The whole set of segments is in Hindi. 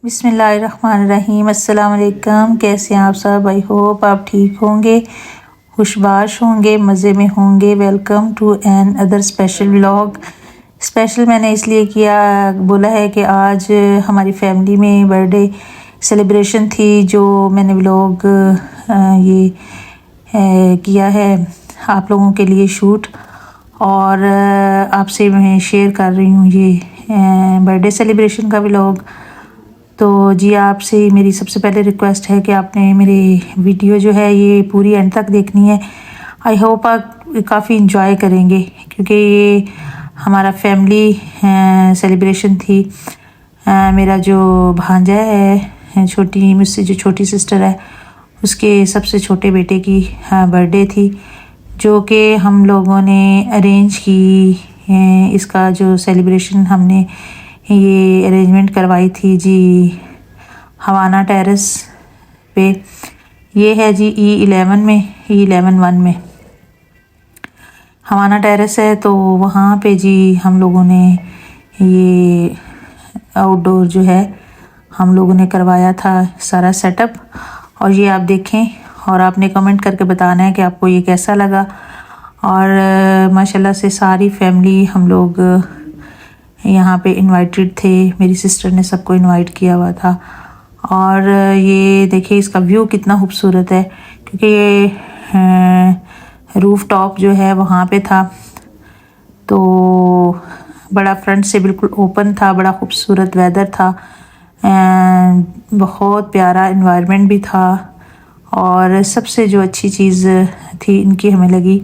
बिस्मिल्लाहिर्रहमानिर्रहीम। अस्सलाम वालेकुम। कैसे हैं आप सब? आई होप आप ठीक होंगे, खुशबाश होंगे, मज़े में होंगे। Welcome to another special vlog. Special मैंने इसलिए बोला है कि आज हमारी फैमिली में बर्थडे सेलिब्रेशन थी, जो मैंने व्लॉग किया है आप लोगों के लिए शूट, और आपसे मैं शेयर कर रही हूँ ये बर्थडे सेलिब्रेशन का व्लॉग। तो जी, आपसे मेरी सबसे पहले रिक्वेस्ट है कि आपने मेरी वीडियो जो है ये पूरी एंड तक देखनी है। आई होप आप काफ़ी इंजॉय करेंगे, क्योंकि ये हमारा फैमिली सेलिब्रेशन थी। मेरा जो भांजा है, मुझसे जो छोटी सिस्टर है, उसके सबसे छोटे बेटे की बर्थडे थी, जो कि हम लोगों ने अरेंज की। इसका जो सेलिब्रेशन हमने ये अरेंजमेंट करवाई थी जी हवाना टेरेस पे। ये है जी E11 में, E11 में हवाना टेरेस है। तो वहाँ पे जी हम लोगों ने ये आउटडोर जो है हम लोगों ने करवाया था सारा सेटअप। और ये आप देखें और आपने कमेंट करके बताना है कि आपको ये कैसा लगा। और माशाल्लाह से सारी फैमिली हम लोग यहाँ पे इनवाइटेड थे। मेरी सिस्टर ने सबको इनवाइट किया हुआ था। और ये देखिए इसका व्यू कितना खूबसूरत है, क्योंकि ये रूफ टॉप जो है वहाँ पे था, तो बड़ा फ्रंट से बिल्कुल ओपन था, बड़ा खूबसूरत वेदर था, बहुत प्यारा एनवायरनमेंट भी था। और सबसे जो अच्छी चीज़ थी इनकी हमें लगी,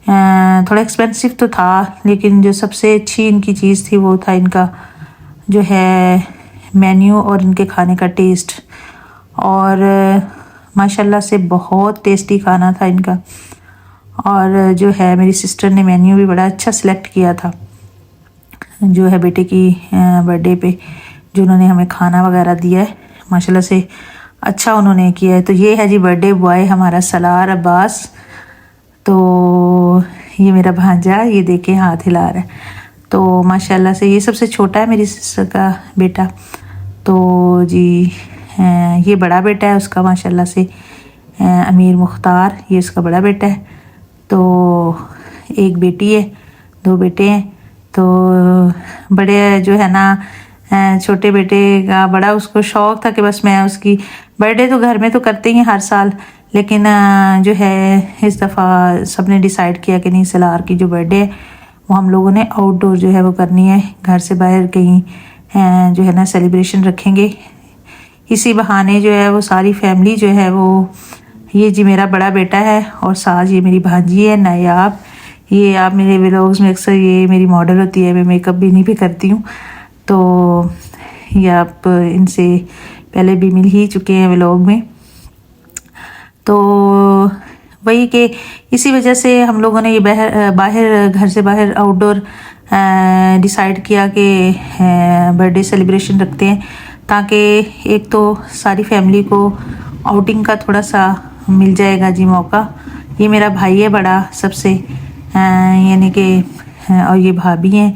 थोड़ा एक्सपेंसिव तो था, लेकिन जो सबसे अच्छी इनकी चीज़ थी वो था इनका जो है मेन्यू और इनके खाने का टेस्ट। और माशाल्लाह से बहुत टेस्टी खाना था इनका। और जो है मेरी सिस्टर ने मेन्यू भी बड़ा अच्छा सिलेक्ट किया था, जो है बेटे की बर्थडे पे जो उन्होंने हमें खाना वगैरह दिया है, माशाल्लाह से अच्छा उन्होंने किया है। तो ये है जी बर्थडे बॉय हमारा सलार अब्बास। तो ये मेरा भांजा, ये देखे हाथ हिला रहा है। तो माशाल्लाह से ये सबसे छोटा है मेरी सिस्टर का बेटा। तो जी ये बड़ा बेटा है उसका, माशाल्लाह से अमीर मुख्तार, ये उसका बड़ा बेटा है। तो एक बेटी है, दो बेटे हैं। तो बड़े जो है ना छोटे बेटे का बड़ा उसको शौक़ था कि बस मैं उसकी बर्थडे तो घर में तो करते ही हर साल, लेकिन जो है इस दफ़ा सबने डिसाइड किया कि नहीं, सलार की जो बर्थडे है वो हम लोगों ने आउटडोर जो है वो करनी है, घर से बाहर कहीं जो है ना सेलिब्रेशन रखेंगे। इसी बहाने जो है वो सारी फैमिली जो है वो, ये जी मेरा बड़ा बेटा है और साथ ये मेरी भांजी है नायाब। ये आप मेरे व्लॉग्स में अक्सर ये मेरी मॉडल होती है, मैं मेकअप भी नहीं भी करती हूँ। तो ये आप इनसे पहले भी मिल ही चुके हैं व्लॉग में। तो वही कि इसी वजह से हम लोगों ने ये बाहर घर से बाहर आउटडोर डिसाइड किया कि बर्थडे सेलिब्रेशन रखते हैं, ताकि एक तो सारी फैमिली को आउटिंग का थोड़ा सा मिल जाएगा जी मौका। ये मेरा भाई है बड़ा सबसे, यानी कि और ये भाभी हैं,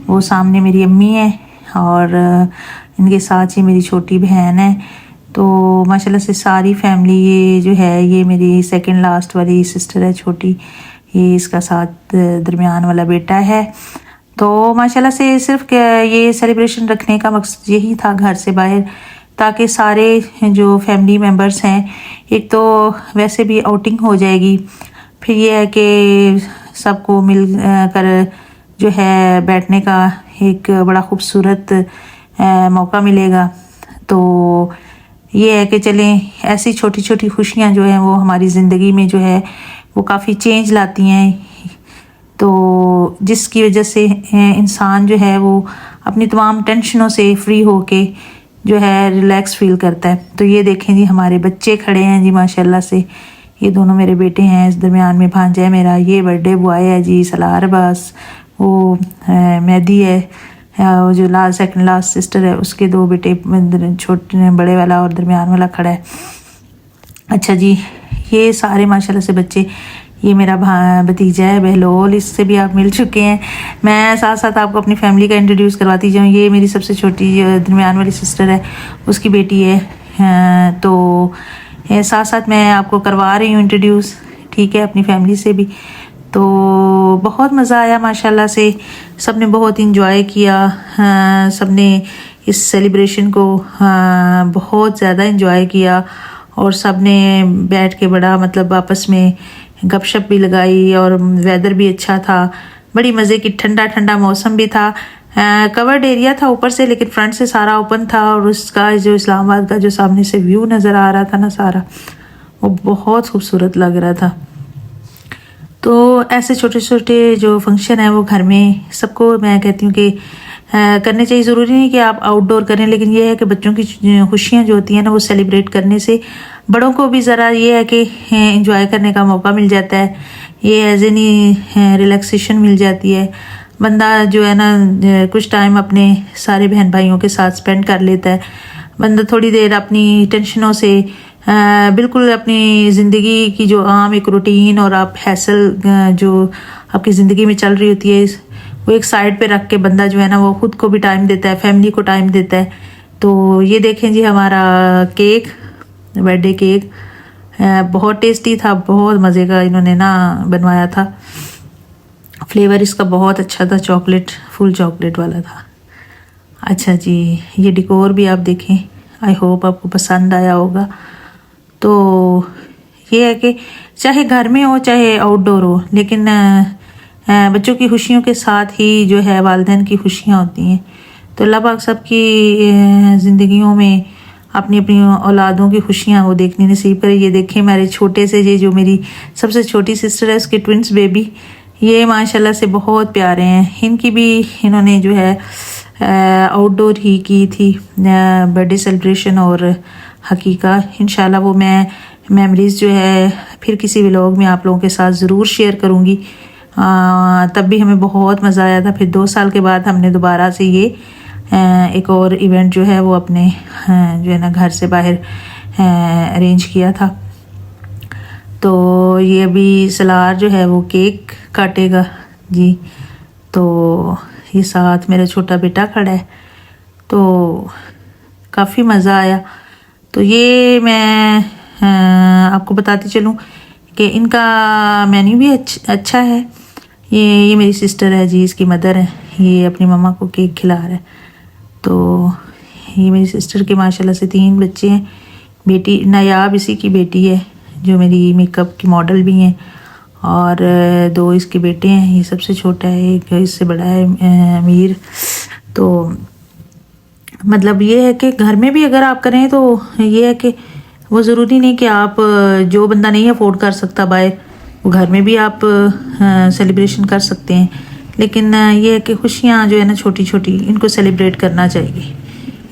वो सामने मेरी अम्मी है, और इनके साथ ये मेरी छोटी बहन है। तो माशाल्लाह से सारी फैमिली, ये जो है ये मेरी सेकंड लास्ट वाली सिस्टर है छोटी, ये इसका साथ दरमियान वाला बेटा है। तो माशाल्लाह से सिर्फ ये सेलिब्रेशन रखने का मकसद यही था घर से बाहर, ताकि सारे जो फैमिली मेम्बर्स हैं, एक तो वैसे भी आउटिंग हो जाएगी, फिर ये है कि सबको मिल कर जो है बैठने का एक बड़ा खूबसूरत मौका मिलेगा। तो ये है कि चलें, ऐसी छोटी छोटी खुशियाँ जो हैं वो हमारी ज़िंदगी में जो है वो काफ़ी चेंज लाती हैं। तो जिसकी वजह से इंसान जो है वो अपनी तमाम टेंशनों से फ्री होके जो है रिलैक्स फील करता है। तो ये देखें जी हमारे बच्चे खड़े हैं जी माशाल्लाह से, ये दोनों मेरे बेटे हैं, इस दरमियान में भांजा है मेरा, ये बर्थडे बॉय है जी सलार अब्बास, वो मेहदी है, वो जो सेकंड लास्ट सिस्टर है उसके दो बेटे, छोटे बड़े वाला और दरमियान वाला खड़ा है। अच्छा जी, ये सारे माशाल्लाह से बच्चे ये मेरा भतीजा है बहलोल, इससे भी आप मिल चुके हैं। मैं साथ साथ आपको अपनी फैमिली का इंट्रोड्यूस करवाती जाऊँ। ये मेरी सबसे छोटी दरमियान वाली सिस्टर है, उसकी बेटी है। तो साथ साथ मैं आपको करवा रही हूँ इंट्रोड्यूस, ठीक है, अपनी फैमिली से भी। तो बहुत मज़ा आया माशाल्लाह से, सब ने बहुत इंजॉय किया। सब ने इस सेलिब्रेशन को बहुत ज़्यादा इंजॉय किया और सब ने बैठ के बड़ा मतलब आपस में गपशप भी लगाई और वेदर भी अच्छा था, बड़ी मज़े की, ठंडा ठंडा मौसम भी था। कवर्ड एरिया था ऊपर से, लेकिन फ्रंट से सारा ओपन था और उसका जो इस्लामाबाद का जो सामने से व्यू नज़र आ रहा था ना सारा, वो बहुत खूबसूरत लग रहा था। तो ऐसे छोटे छोटे जो फंक्शन है वो घर में सबको मैं कहती हूँ कि करने चाहिए। ज़रूरी नहीं कि आप आउटडोर करें, लेकिन ये है कि बच्चों की खुशियाँ जो होती हैं ना वो सेलिब्रेट करने से बड़ों को भी ज़रा ये है कि इंजॉय करने का मौका मिल जाता है। ये एज एनी रिलैक्सेशन मिल जाती है। बंदा जो है ना कुछ टाइम अपने सारे बहन भाइयों के साथ स्पेंड कर लेता है। बंदा थोड़ी देर अपनी टेंशनों से बिल्कुल अपनी ज़िंदगी की जो आम एक रूटीन और आप हैसल जो आपकी ज़िंदगी में चल रही होती है वो एक साइड पे रख के बंदा जो है ना वो खुद को भी टाइम देता है, फैमिली को टाइम देता है। तो ये देखें जी हमारा केक, बर्थडे केक बहुत टेस्टी था, बहुत मज़े का इन्होंने ना बनवाया था। फ्लेवर इसका बहुत अच्छा था, चॉकलेट, फुल चॉकलेट वाला था। अच्छा जी, ये डेकोर भी आप देखें, आई होप आपको पसंद आया होगा। तो ये है कि चाहे घर में हो चाहे आउटडोर हो, लेकिन बच्चों की खुशियों के साथ ही जो है वालिदैन की खुशियाँ होती हैं। तो अल्लाह पाक सबकी ज़िंदगियों में अपनी अपनी औलादों की खुशियाँ वो देखनी नसीब करे। ये देखें मेरे छोटे से, ये जो मेरी सबसे छोटी सिस्टर है उसके ट्विंस बेबी, ये माशाल्लाह से बहुत प्यारे हैं। इनकी भी इन्होंने जो है आउटडोर ही की थी बर्थडे सेलिब्रेशन और हकीका। इंशाल्लाह वो मैं मेमोरीज़ जो है फिर किसी व्लॉग में आप लोगों के साथ ज़रूर शेयर करूँगी। तब भी हमें बहुत मज़ा आया था। फिर 2 साल के बाद हमने दोबारा से ये एक और इवेंट जो है वो अपने जो है ना घर से बाहर अरेंज किया था। तो ये अभी सलार जो है वो केक काटेगा जी। तो ये साथ मेरा छोटा बेटा खड़ा है, तो काफ़ी मज़ा आया। तो ये मैं आपको बताती चलूँ कि इनका मेन्यू भी अच्छा है। ये मेरी सिस्टर है जी, इसकी मदर है, ये अपनी मम्मा को केक खिला रहा है। तो ये मेरी सिस्टर के माशाल्लाह से 3 बच्चे हैं। बेटी नायाब इसी की बेटी है जो मेरी मेकअप की मॉडल भी हैं, और 2 इसके बेटे हैं। ये सबसे छोटा है, एक इससे बड़ा है अमीर। तो मतलब ये है कि घर में भी अगर आप करें तो ये है कि वो ज़रूरी नहीं कि आप जो बंदा नहीं अफोर्ड कर सकता बाहर, वो घर में भी आप सेलिब्रेशन कर सकते हैं। लेकिन ये है कि खुशियाँ जो है ना छोटी छोटी, इनको सेलिब्रेट करना चाहिए।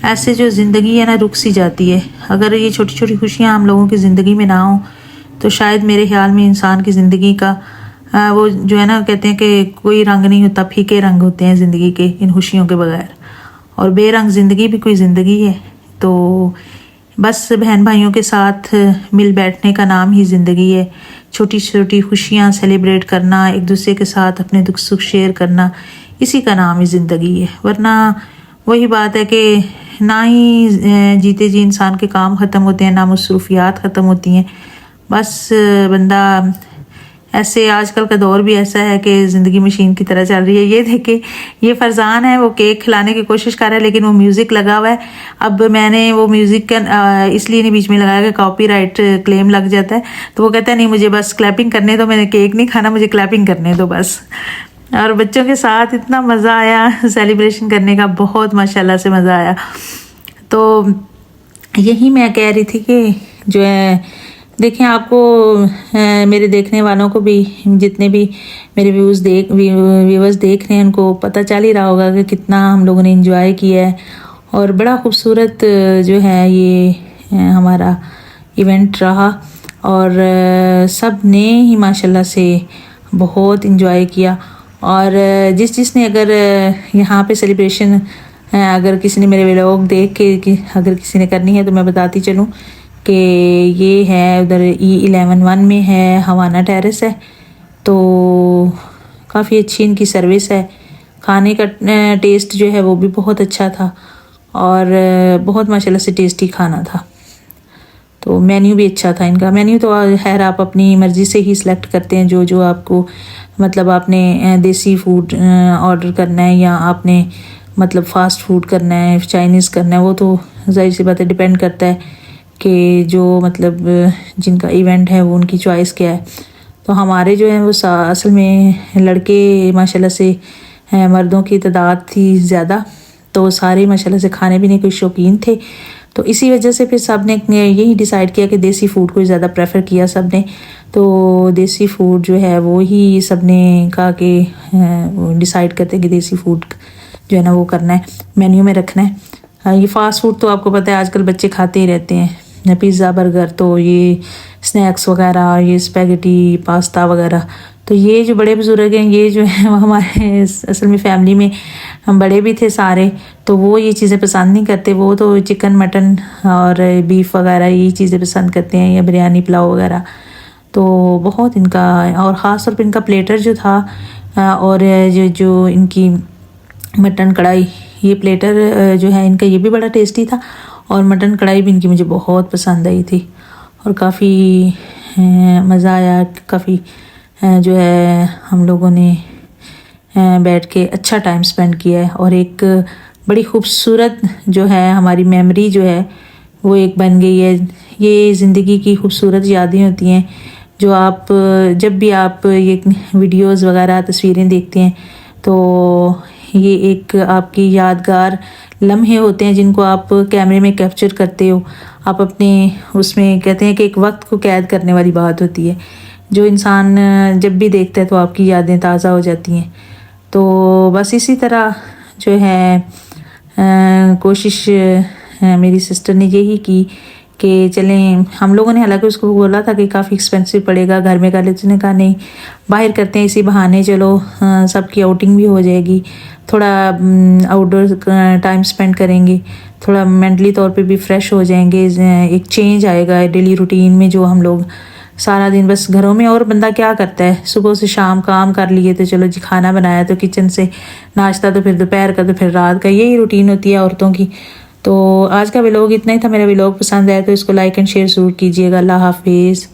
ऐसे जो ज़िंदगी है ना रुक सी जाती है। अगर ये छोटी छोटी खुशियाँ हम लोगों की ज़िंदगी में ना हो तो शायद मेरे ख्याल में इंसान की ज़िंदगी का वो जो है ना कहते हैं कि कोई रंग नहीं होता, फीके रंग होते हैं ज़िंदगी के इन खुशियों के बगैर। और बेरंग ज़िंदगी भी कोई ज़िंदगी है। तो बस बहन भाइयों के साथ मिल बैठने का नाम ही ज़िंदगी है। छोटी छोटी खुशियाँ सेलिब्रेट करना, एक दूसरे के साथ अपने दुख सुख शेयर करना, इसी का नाम ही ज़िंदगी है। वरना वही बात है कि ना ही जीते जी इंसान के काम ख़त्म होते हैं, ना मसरूफियात ख़त्म होती हैं। बस बंदा ऐसे, आजकल का दौर भी ऐसा है कि ज़िंदगी मशीन की तरह चल रही है। ये देखे, ये फरजान है, वो केक खिलाने की कोशिश कर रहा है, लेकिन वो म्यूज़िक लगा हुआ है। अब मैंने वो म्यूज़िक का इसलिए नहीं बीच में लगाया कि कॉपीराइट क्लेम लग जाता है। तो वो कहता है नहीं, मुझे बस क्लैपिंग करने दो, मैंने केक नहीं खाना, मुझे क्लैपिंग करने दो बस। और बच्चों के साथ इतना मज़ा आया सेलिब्रेशन करने का, बहुत माशाल्लाह से मज़ा आया। तो यही मैं कह रही थी कि जो है देखें, आपको मेरे देखने वालों को भी, जितने भी मेरे व्यूवर्स देख रहे हैं, उनको पता चल ही रहा होगा कि कितना हम लोगों ने एंजॉय किया है। और बड़ा खूबसूरत जो है ये हमारा इवेंट रहा, और सब ने ही माशाल्लाह से बहुत एंजॉय किया। और जिसने अगर यहाँ पे सेलिब्रेशन अगर किसी ने मेरे व्लॉग देख के अगर किसी ने करनी है तो मैं बताती चलूँ कि ये है उधर E11 1 में है, हवाना टेरेस है। तो काफ़ी अच्छी इनकी सर्विस है। खाने का टेस्ट जो है वो भी बहुत अच्छा था और बहुत माशाल्लाह से टेस्टी खाना था। तो मेन्यू भी अच्छा था इनका। मेन्यू तो खैर आप अपनी मर्ज़ी से ही सिलेक्ट करते हैं, जो जो आपको मतलब आपने देसी फूड ऑर्डर करना है या आपने मतलब फ़ास्ट फूड करना है, चाइनीज़ करना है, वो तो ज़ाहिर सी बात है डिपेंड करता है कि जो मतलब जिनका इवेंट है वो उनकी चॉइस क्या है। तो हमारे जो हैं वो असल में लड़के माशाल्लाह से मर्दों की तादाद थी ज़्यादा, तो सारे माशाल्लाह से खाने पीने के शौकीन थे। तो इसी वजह से फिर सब ने यही डिसाइड किया कि देसी फूड को ज़्यादा प्रेफर किया सब ने। तो देसी फूड जो है वो ही सब ने कहा कि डिसाइड करते कि देसी फूड जो है ना वो करना है, मेन्यू में रखना है। ये फ़ास्ट फूड तो आपको पता है आजकल बच्चे खाते ही रहते हैं, पिज़्ज़ा बर्गर, तो ये स्नैक्स वगैरह, ये स्पैगेटी पास्ता वगैरह। तो ये जो बड़े बुज़ुर्ग हैं ये जो है हमारे असल में फैमिली में हम बड़े भी थे सारे, तो वो ये चीज़ें पसंद नहीं करते। वो तो चिकन मटन और बीफ वगैरह ये चीज़ें पसंद करते हैं, या बिरयानी पुलाव वगैरह। तो बहुत इनका, और ख़ास तौर पर इनका प्लेटर जो था और जो इनकी मटन कढ़ाई, ये प्लेटर जो है इनका ये भी बड़ा टेस्टी था। और मटन कढ़ाई भी इनकी मुझे बहुत पसंद आई थी और काफ़ी मज़ा आया। काफ़ी जो है हम लोगों ने बैठ के अच्छा टाइम स्पेंड किया है। और एक बड़ी खूबसूरत जो है हमारी मेमोरी जो है वो एक बन गई है। ये ज़िंदगी की खूबसूरत यादें होती हैं जो आप जब भी आप ये वीडियोस वगैरह तस्वीरें देखते हैं तो ये एक आपकी यादगार लम्हे होते हैं जिनको आप कैमरे में कैप्चर करते हो। आप अपने उसमें कहते हैं कि एक वक्त को कैद करने वाली बात होती है, जो इंसान जब भी देखता है तो आपकी यादें ताज़ा हो जाती हैं। तो बस इसी तरह जो है कोशिश मेरी सिस्टर ने यही की कि चलें। हम लोगों ने हालांकि उसको बोला था कि काफ़ी एक्सपेंसिव पड़ेगा, घर में कर लेते, उसने कहा नहीं बाहर करते हैं इसी बहाने, चलो सबकी आउटिंग भी हो जाएगी, थोड़ा आउटडोर टाइम स्पेंड करेंगे, थोड़ा मेंटली तौर पे भी फ्रेश हो जाएंगे, एक चेंज आएगा डेली रूटीन में जो हम लोग सारा दिन बस घरों में। और बंदा क्या करता है, सुबह से शाम काम कर लिए तो चलो जी खाना बनाया तो किचन से, नाश्ता तो फिर दोपहर का, तो फिर रात का, यही रूटीन होती है औरतों की। तो आज का व्लॉग इतना ही था। मेरा व्लॉग पसंद आया तो इसको लाइक एंड शेयर ज़रूर कीजिएगा। अल्लाह हाफिज़।